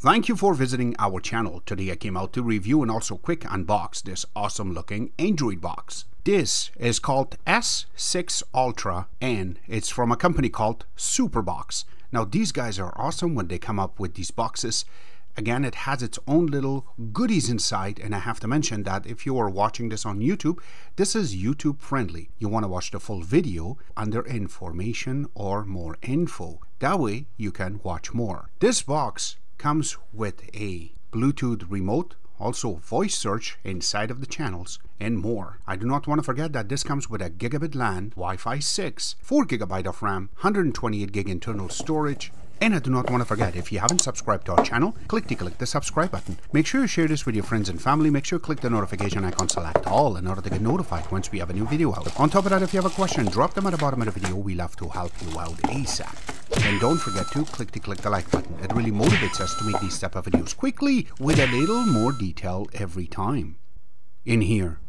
Thank you for visiting our channel. Today I came out to review and also quick unbox this awesome looking Android box. This is called S6 Ultra and it's from a company called Superbox. Now these guys are awesome when they come up with these boxes. Again, it has its own little goodies inside, and I have to mention that if you are watching this on YouTube, this is YouTube friendly. You want to watch the full video under information or more info. That way you can watch more. This box comes with a Bluetooth remote, also voice search inside of the channels, and more. I do not want to forget that this comes with a gigabit LAN, Wi-Fi 6, 4 GB of RAM, 128 GB internal storage. And I do not want to forget, if you haven't subscribed to our channel, click the subscribe button. Make sure you share this with your friends and family. Make sure you click the notification icon, select all in order to get notified once we have a new video out. On top of that, if you have a question, drop them at the bottom of the video. We love to help you out ASAP. And don't forget to click the like button. It really motivates us to make these type of videos quickly with a little more detail every time. In here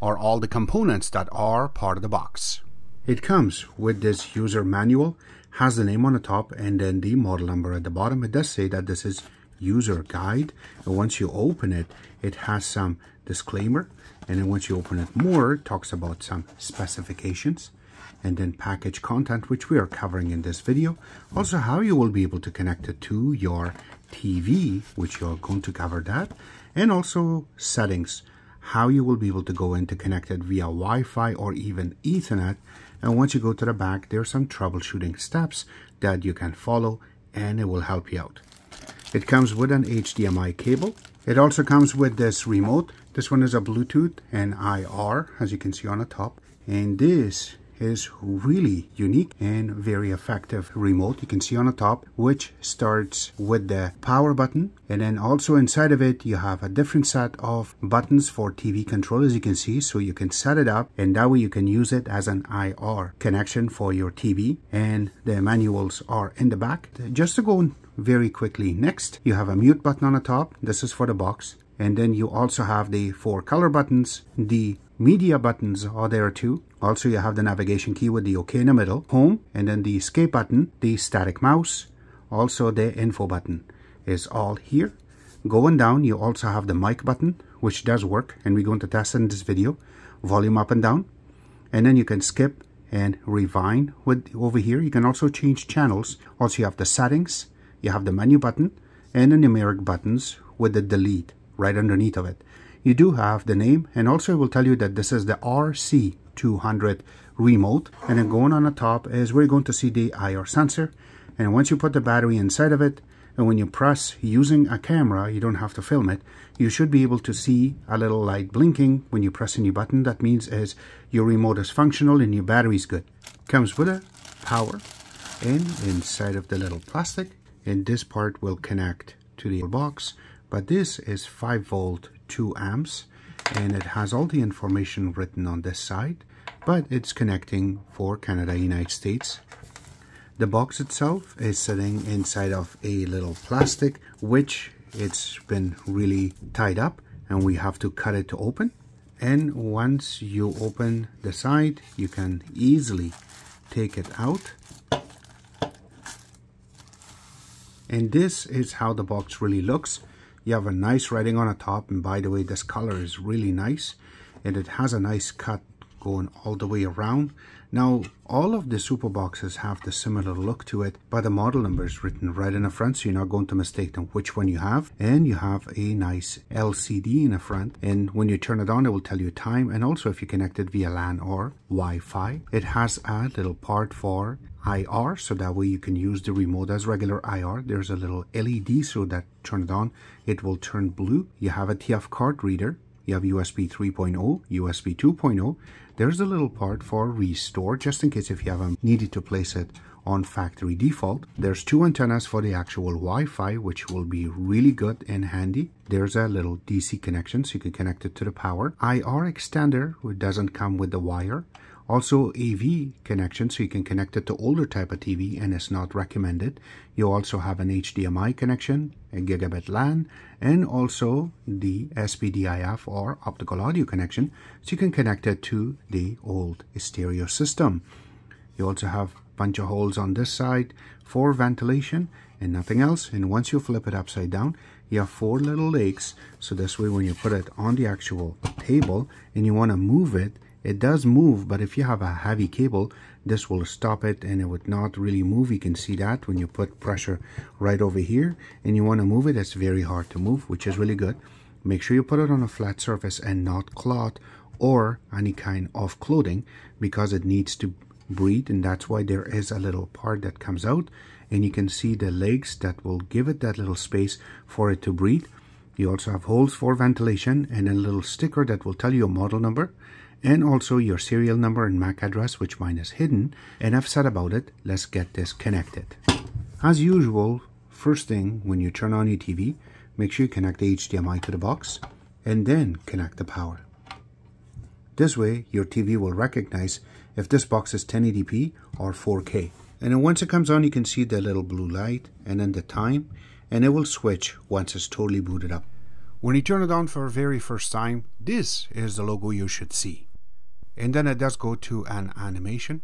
are all the components that are part of the box. It comes with this user manual, has the name on the top and then the model number at the bottom. It does say that this is user guide, and once you open it, it has some disclaimer, and then once you open it more, it talks about some specifications and then package content, which we are covering in this video. Also how you will be able to connect it to your TV, which you're going to cover that, and also settings, how you will be able to go in to connect it via Wi-Fi or even Ethernet. And once you go to the back, there are some troubleshooting steps that you can follow and it will help you out. It comes with an HDMI cable. It also comes with this remote. This one is a Bluetooth and IR, as you can see on the top. And this is really unique and very effective remote. You can see on the top, which starts with the power button, and then also inside of it you have a different set of buttons for TV control, as you can see, so you can set it up and that way you can use it as an IR connection for your TV. And the manuals are in the back. Just to go very quickly, next you have a mute button on the top. This is for the box, and then you also have the 4 color buttons. The media buttons are there too. Also you have the navigation key with the OK in the middle, home, and then the escape button, the static mouse, also the info button is all here. Going down, you also have the mic button, which does work, and we're going to test it in this video. Volume up and down, and then you can skip and rewind with over here. You can also change channels. Also you have the settings, you have the menu button, and the numeric buttons with the delete right underneath of it. You do have the name, and also it will tell you that this is the RC200 remote. And then going on the top is where you're going to see the IR sensor. And once you put the battery inside of it, and when you press using a camera, you don't have to film it, you should be able to see a little light blinking when you press a new button. That means is your remote is functional and your battery is good. Comes with a power, and inside of the little plastic, and this part will connect to the box. But this is 5 volt 2 amps, and it has all the information written on this side, but it's connecting for Canada, United States. The box itself is sitting inside of a little plastic, which it's been really tied up, and we have to cut it to open. And once you open the side, you can easily take it out. And this is how the box really looks. You have a nice writing on the top, and by the way, this color is really nice, and it has a nice cut going all the way around. Now, all of the super boxes have the similar look to it, but the model number is written right in the front, so you're not going to mistake them which one you have. And you have a nice LCD in the front, and when you turn it on, it will tell you time, and also if you connect it via LAN or Wi-Fi. It has a little part for IR, so that way you can use the remote as regular IR. There's a little LED, so that turn it on, it will turn blue. You have a TF card reader. You have USB 3.0, USB 2.0. There's a little part for restore, just in case if you haven't needed to place it on factory default. There's 2 antennas for the actual Wi-Fi, which will be really good and handy. There's a little DC connection, so you can connect it to the power. IR extender, which doesn't come with the wire. Also AV connection, so you can connect it to older type of TV, and it's not recommended. You also have an HDMI connection, a gigabit LAN, and also the SPDIF or optical audio connection, so you can connect it to the old stereo system. You also have bunch of holes on this side for ventilation and nothing else. And once you flip it upside down, you have 4 little legs. So this way, when you put it on the actual table and you want to move it, it does move, but if you have a heavy cable, this will stop it and it would not really move. You can see that when you put pressure right over here and you want to move it, it's very hard to move, which is really good. Make sure you put it on a flat surface and not cloth or any kind of clothing, because it needs to breathe, and that's why there is a little part that comes out and you can see the legs that will give it that little space for it to breathe. You also have holes for ventilation and a little sticker that will tell you a model number and also your serial number and MAC address, which mine is hidden. And I've said about it. Let's get this connected. As usual, first thing when you turn on your TV, make sure you connect the HDMI to the box and then connect the power. This way your TV will recognize if this box is 1080p or 4K. And then once it comes on, you can see the little blue light and then the time, and it will switch once it's totally booted up. When you turn it on for the very first time, this is the logo you should see. And then it does go to an animation.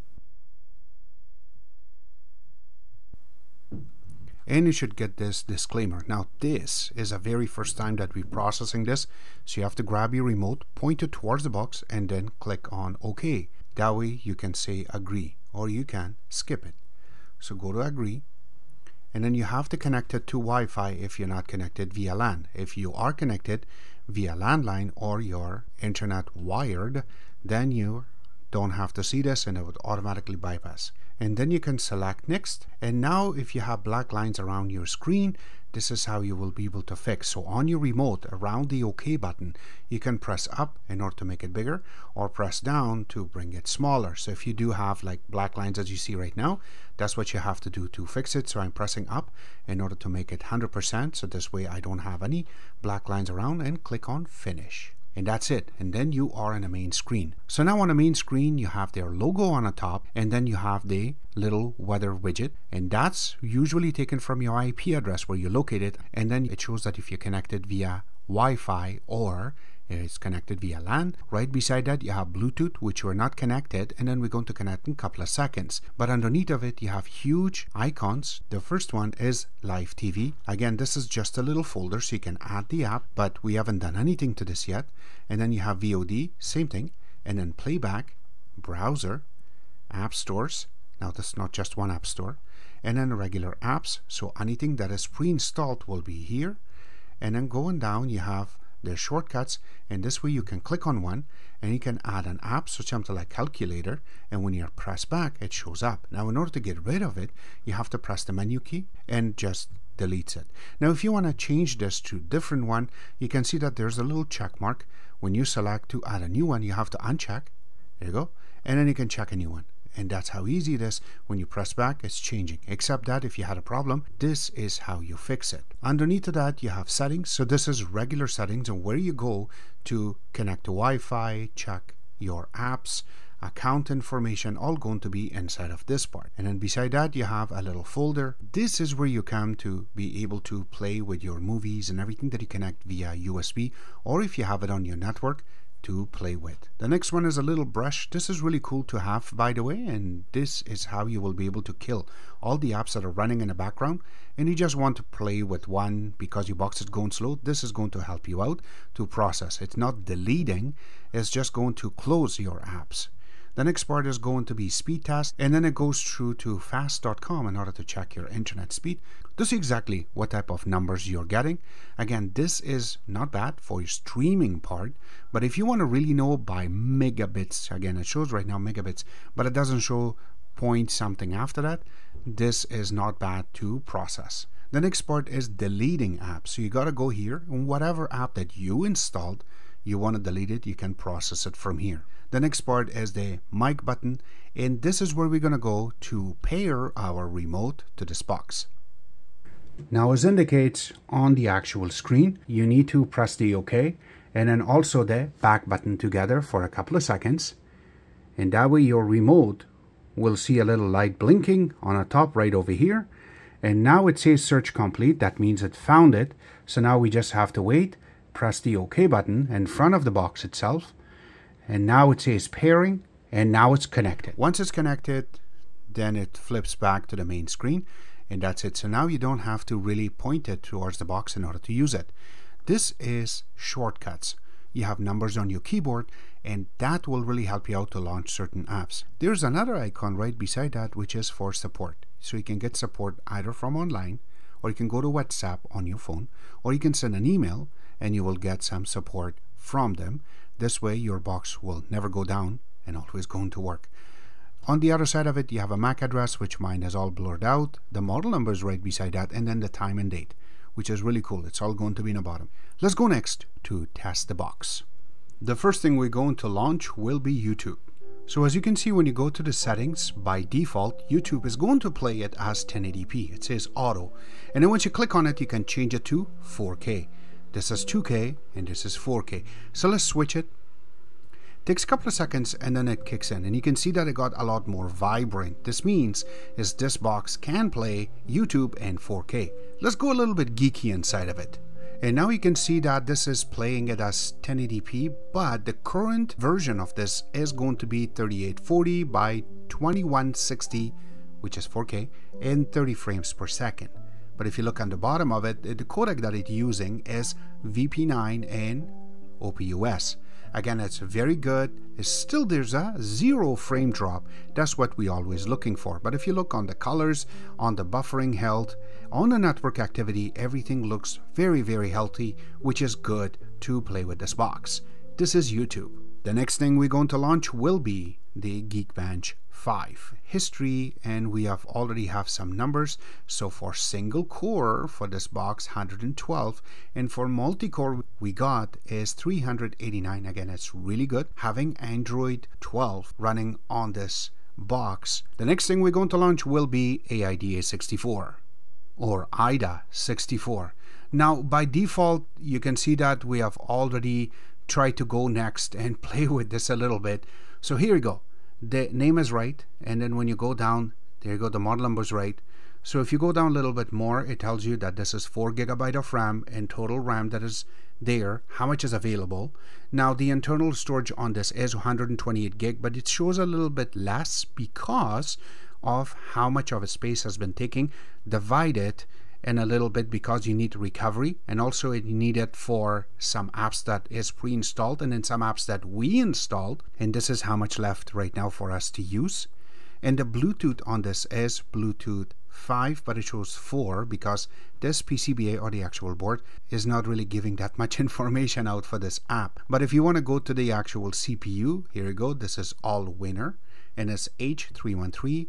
And you should get this disclaimer. Now this is the very first time that we're processing this. So you have to grab your remote, point it towards the box, and then click on OK. That way you can say agree, or you can skip it. So go to agree. And then you have to connect it to Wi-Fi if you're not connected via LAN. If you are connected via landline or your internet wired, then you don't have to see this and it would automatically bypass. And then you can select next. And now if you have black lines around your screen, this is how you will be able to fix. So on your remote, around the OK button, you can press up in order to make it bigger or press down to bring it smaller. So if you do have like black lines as you see right now, that's what you have to do to fix it. So I'm pressing up in order to make it 100%. So this way I don't have any black lines around, and click on finish. And that's it. And then you are on the main screen. So now on the main screen, you have their logo on the top, and then you have the little weather widget. And that's usually taken from your IP address where you locate it. And then it shows that if you're connected via Wi-Fi or it's connected via LAN. Right beside that, you have Bluetooth, which we're not connected, and then we're going to connect in a couple of seconds. But underneath of it, you have huge icons. The first one is Live TV. Again, this is just a little folder, so you can add the app, but we haven't done anything to this yet. And then you have VOD, same thing, and then playback, browser, app stores. Now, this is not just one app store. And then regular apps, so anything that is pre-installed will be here. And then going down, you have the shortcuts, and this way you can click on one and you can add an app, so something like calculator, and when you press back it shows up. Now in order to get rid of it, you have to press the menu key and just deletes it. Now if you want to change this to different one, you can see that there's a little check mark. When you select to add a new one, you have to uncheck. There you go. And then you can check a new one. And that's how easy it is. When you press back, it's changing. Except that if you had a problem, this is how you fix it. Underneath of that, you have settings. So this is regular settings, and where you go to connect to Wi-Fi, check your apps, account information, all going to be inside of this part. And then beside that, you have a little folder. This is where you come to be able to play with your movies and everything that you connect via USB, or if you have it on your network, to play with. The next one is a little brush. This is really cool to have, by the way, and this is how you will be able to kill all the apps that are running in the background, and you just want to play with one because your box is going slow. This is going to help you out to process. It's not deleting, it's just going to close your apps. The next part is going to be speed test, and then it goes through to fast.com in order to check your internet speed to see exactly what type of numbers you're getting. Again, this is not bad for your streaming part, but if you want to really know by megabits, again it shows right now megabits, but it doesn't show point something after that, this is not bad to process. The next part is deleting apps. So you got to go here, and whatever app that you installed, you want to delete it, you can process it from here. The next part is the mic button, and this is where we're going to go to pair our remote to this box. Now, as indicates on the actual screen, you need to press the OK and then also the back button together for a couple of seconds, and that way your remote will see a little light blinking on the top right over here. And now it says search complete. That means it found it. So now we just have to wait, press the OK button in front of the box itself, and now it says pairing, and now it's connected. Once it's connected, then it flips back to the main screen, and that's it. So now you don't have to really point it towards the box in order to use it. This is shortcuts. You have numbers on your keyboard, and that will really help you out to launch certain apps. There's another icon right beside that, which is for support. So you can get support either from online, or you can go to WhatsApp on your phone, or you can send an email and you will get some support from them. This way your box will never go down and always going to work. On the other side of it, you have a MAC address, which mine is all blurred out. The model number is right beside that, and then the time and date, which is really cool. It's all going to be in the bottom. Let's go next to test the box. The first thing we're going to launch will be YouTube. So as you can see, when you go to the settings, by default, YouTube is going to play it as 1080p. It says auto. And then once you click on it, you can change it to 4K. This is 2K and this is 4K. So let's switch it. Takes a couple of seconds and then it kicks in, and you can see that it got a lot more vibrant. This means is this box can play YouTube and 4K. Let's go a little bit geeky inside of it. And now you can see that this is playing it as 1080p, but the current version of this is going to be 3840 by 2160, which is 4K, and 30 frames per second. But if you look on the bottom of it, the codec that it's using is VP9 and OPUS. Again, it's very good. It's still, there's a 0 frame drop. That's what we're always looking for. But if you look on the colors, on the buffering health, on the network activity, everything looks very, very healthy, which is good to play with this box. This is YouTube. The next thing we're going to launch will be the Geekbench 5 history, and we already have some numbers. So for single core for this box, 112, and for multi-core we got is 389. Again, it's really good having Android 12 running on this box. The next thing we're going to launch will be AIDA 64 or IDA 64. Now by default, you can see that we have already tried to go next and play with this a little bit. So here we go. The name is right, and then when you go down, there you go, the model number is right. So if you go down a little bit more, it tells you that this is 4 GB of RAM and total RAM that is there, how much is available. Now the internal storage on this is 128 gig, but it shows a little bit less because of how much of a space has been taking. Divide it in a little bit because you need recovery, and also you need it for some apps that is pre-installed and then some apps that we installed, and this is how much left right now for us to use. And the Bluetooth on this is Bluetooth 5, but it shows 4 because this PCBA or the actual board is not really giving that much information out for this app. But if you want to go to the actual CPU, here you go, this is all winner, and it's H313,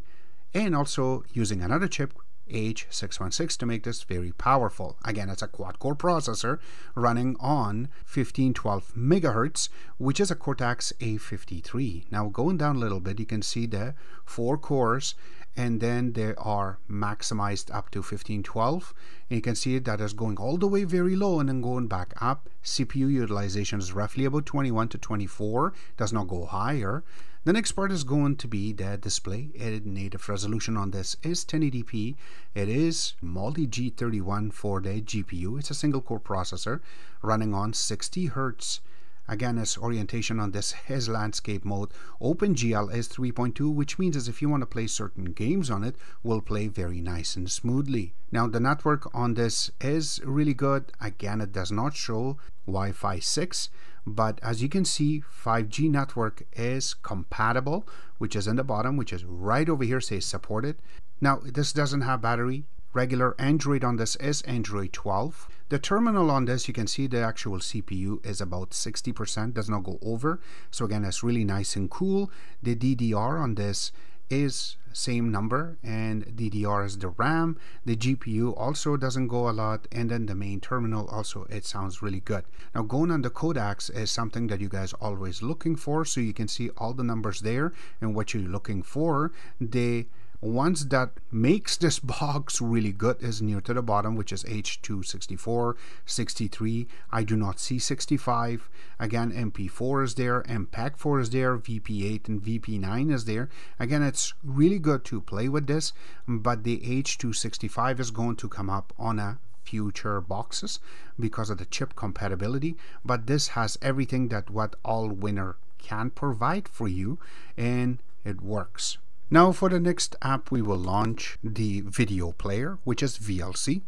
and also using another chip, H616, to make this very powerful. Again, it's a quad-core processor running on 1512 megahertz, which is a Cortex A53. Now going down a little bit, you can see the 4 cores, and then they are maximized up to 1512, and you can see that is going all the way very low and then going back up. CPU utilization is roughly about 21 to 24, does not go higher. The next part is going to be the display. Native resolution on this is 1080p. It is multi-G31 for the GPU. It's a single core processor running on 60 Hz. Again, its orientation on this is landscape mode. OpenGL is 3.2, which means as if you want to play certain games on it, will play very nice and smoothly. Now the network on this is really good. Again, it does not show Wi-Fi 6, but as you can see, 5G network is compatible, which is in the bottom, which is right over here, says supported. Now this doesn't have battery. Regular Android on this is Android 12. The terminal on this, you can see the actual CPU is about 60%, does not go over. So again, it's really nice and cool. The DDR on this is same number, and DDR is the RAM. The GPU also doesn't go a lot, and then the main terminal also, it sounds really good. Now going on the codecs is something that you guys always looking for, so you can see all the numbers there and what you're looking for. The ones that makes this box really good is near to the bottom, which is H264, 63. I do not see 65. Again, MP4 is there, MPEG-4 is there, VP8 and VP9 is there. Again, it's really good to play with this, but the H265 is going to come up on a future boxes because of the chip compatibility, but this has everything that what all winner can provide for you, and it works. Now for the next app, we will launch the video player, which is VLC.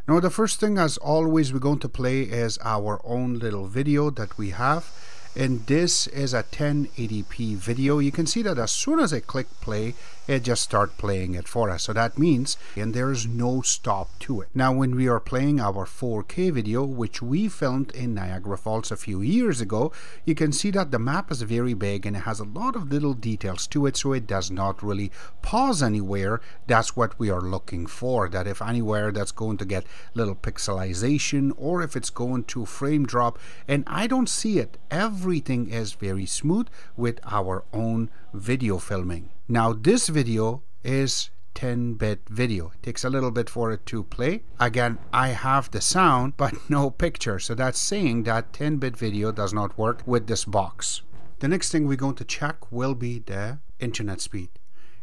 Now the first thing, as always, we're going to play is our own little video that we have. And this is a 1080p video. You can see that as soon as I click play, it just starts playing it for us. So that means, and there's no stop to it. Now when we are playing our 4K video, which we filmed in Niagara Falls a few years ago, you can see that the map is very big and it has a lot of little details to it, so it does not really pause anywhere. That's what we are looking for, that if anywhere that's going to get little pixelization or if it's going to frame drop, and I don't see it. Everything is very smooth with our own video filming. Now this video is 10-bit video. It takes a little bit for it to play. Again, I have the sound but no picture, so that's saying that 10-bit video does not work with this box. The next thing we're going to check will be the internet speed.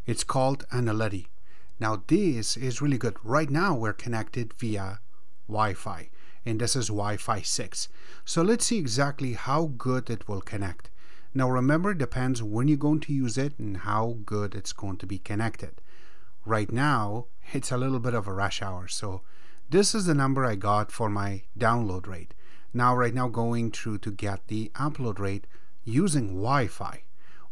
It's called Analytics. Now this is really good. Right now we're connected via Wi-Fi, and this is Wi-Fi 6. So let's see exactly how good it will connect. Now remember, it depends when you're going to use it and how good it's going to be connected. Right now it's a little bit of a rush hour, so this is the number I got for my download rate. Now right now going through to get the upload rate using Wi-Fi.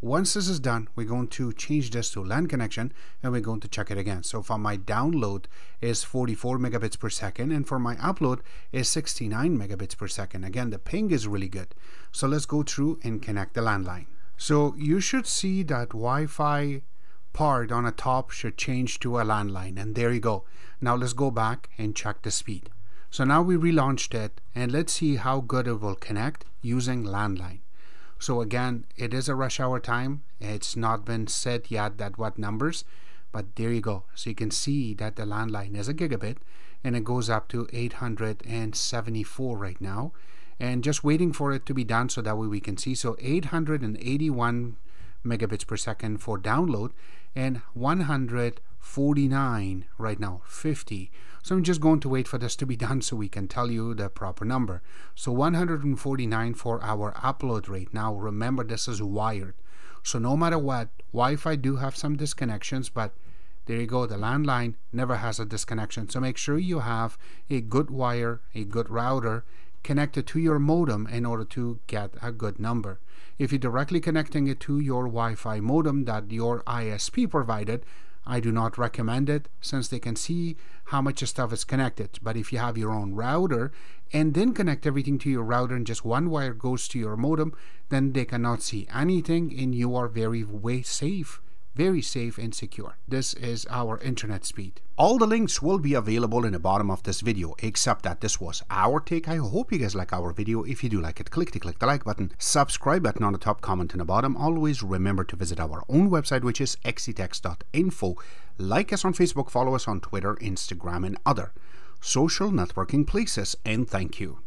Once this is done, we're going to change this to LAN connection and we're going to check it again. So for my download is 44 megabits per second and for my upload is 69 megabits per second. Again, the ping is really good. So let's go through and connect the landline. So you should see that Wi-Fi part on the top should change to a landline, and there you go. Now let's go back and check the speed. So now we relaunched it and let's see how good it will connect using landline. So again, it is a rush hour time. It's not been set yet that what numbers, but there you go. So you can see that the landline is a gigabit and it goes up to 874 right now, and just waiting for it to be done so that way we can see. So 881 megabits per second for download and 149 right now, 50. So I'm just going to wait for this to be done so we can tell you the proper number. So 149 for our upload rate. Now remember, this is wired, so no matter what, Wi-Fi do have some disconnections, but there you go, the landline never has a disconnection. So make sure you have a good wire, a good router connected to your modem in order to get a good number. If you're directly connecting it to your Wi-Fi modem that your ISP provided, I do not recommend it, since they can see how much stuff is connected. But if you have your own router and then connect everything to your router and just one wire goes to your modem, then they cannot see anything and you are very safe and secure. This is our internet speed. All the links will be available in the bottom of this video, except that this was our take. I hope you guys like our video. If you do like it, click the like button, subscribe button on the top, comment in the bottom. Always remember to visit our own website, which is xctex.info. Like us on Facebook, follow us on Twitter, Instagram, and other social networking places, and thank you.